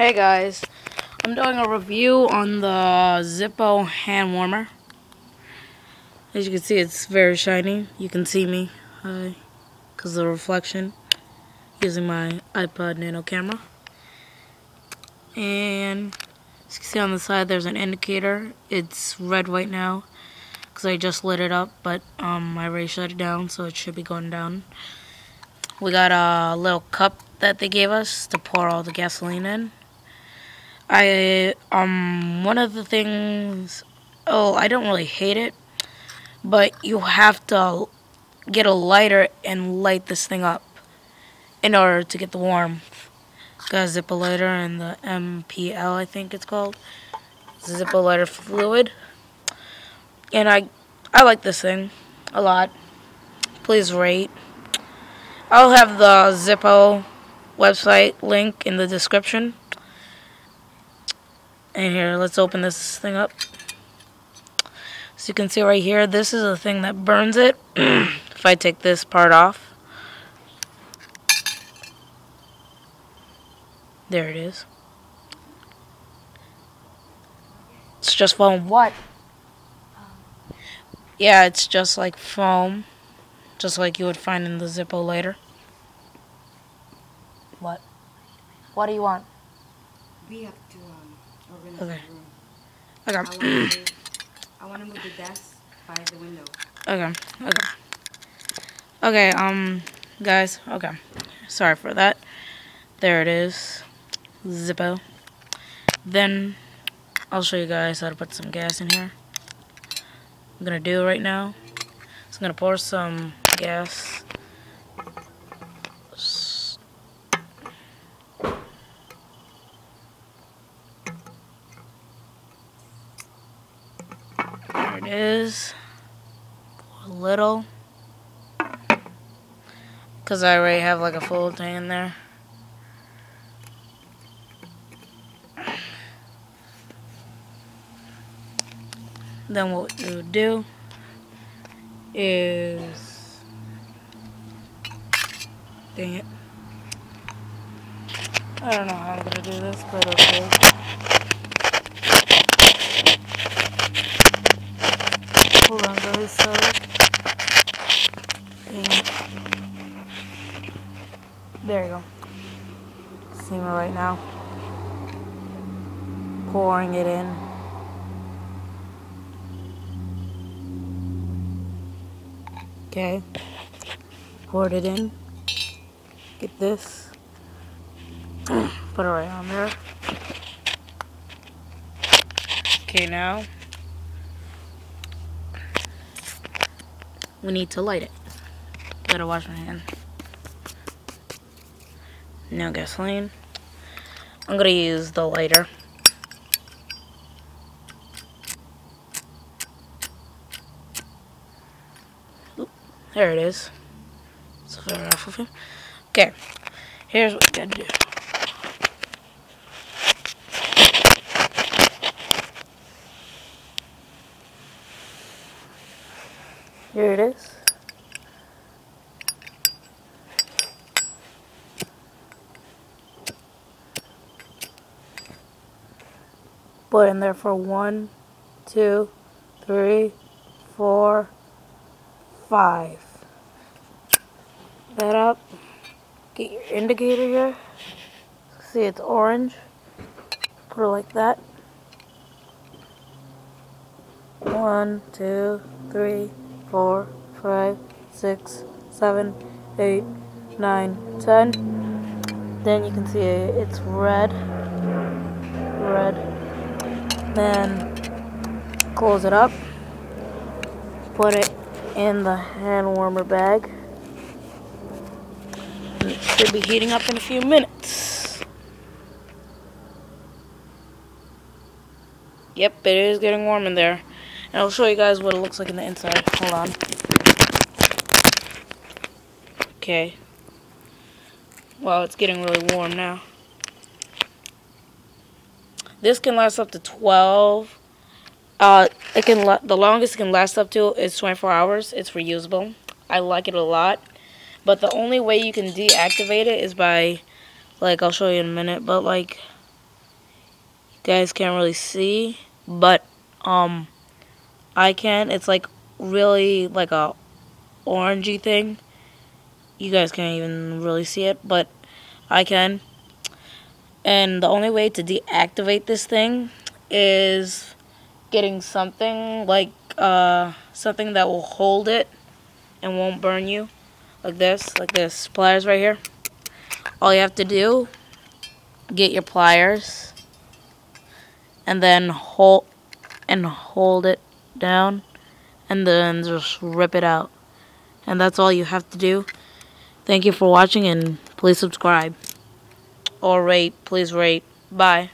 Hey guys, I'm doing a review on the Zippo Hand Warmer. As you can see, it's very shiny. You can see me because of the reflection using my iPod Nano camera. And as you can see on the side, there's an indicator. It's red right now because I just lit it up, but I already shut it down, so it should be going down. We got a little cup that they gave us to pour all the gasoline in. One of the things, I don't really hate it, but you have to get a lighter and light this thing up in order to get the warmth. Got a Zippo lighter and the MPL, I think it's called, Zippo lighter fluid. And I like this thing a lot. Please rate. I'll have the Zippo website link in the description. And here, let's open this thing up. So you can see right here, this is the thing that burns it. If I take this part off. There it is. It's just foam. What? Yeah, it's just like foam. Just like you would find in the Zippo lighter. What? What do you want? We have to organize Okay. the room. Okay. I want to move the desk by the window. Okay, guys, okay. Sorry for that. There it is. Zippo. Then, I'll show you guys how to put some gas in here. I'm gonna do it right now. So I'm gonna pour some gas. There it is. A little. Because I already have like a full tank in there. Then what you would do is, dang it, I don't know how I'm gonna do this, but okay. Hold on guys, sorry. Dang it. There you go. See me right now. Pouring it in. Okay. Poured it in. Get this. Put it right on there. Okay, now we need to light it. Gotta wash my hand. No gasoline. I'm gonna use the lighter. Oop, there it is. So far off of him. Okay, here's what you gotta do. Here it is. Put in there for 1, 2, 3, 4, 5. That up. Get your indicator here. See, it's orange. Put it like that. 1, 2, 3, 4, 5, 6, 7, 8, 9, 10. Then you can see it's red. Then close it up. Put it in the hand warmer bag. And it should be heating up in a few minutes. Yep, it is getting warm in there. And I'll show you guys what it looks like in the inside. Hold on. Okay. Wow, it's getting really warm now. This can last up to 12. The longest it can last up to is 24 hours. It's reusable. I like it a lot. But the only way you can deactivate it is by, like, I'll show you in a minute, but like, guys can't really see, but I can. It's like really like a orangey thing. You guys can't even really see it, but I can. And the only way to deactivate this thing is getting something like something that will hold it and won't burn you, like this pliers right here. All you have to do, get your pliers and then hold it down and then just rip it out. And that's all you have to do. Thank you for watching, and please subscribe or rate. Please rate. Bye.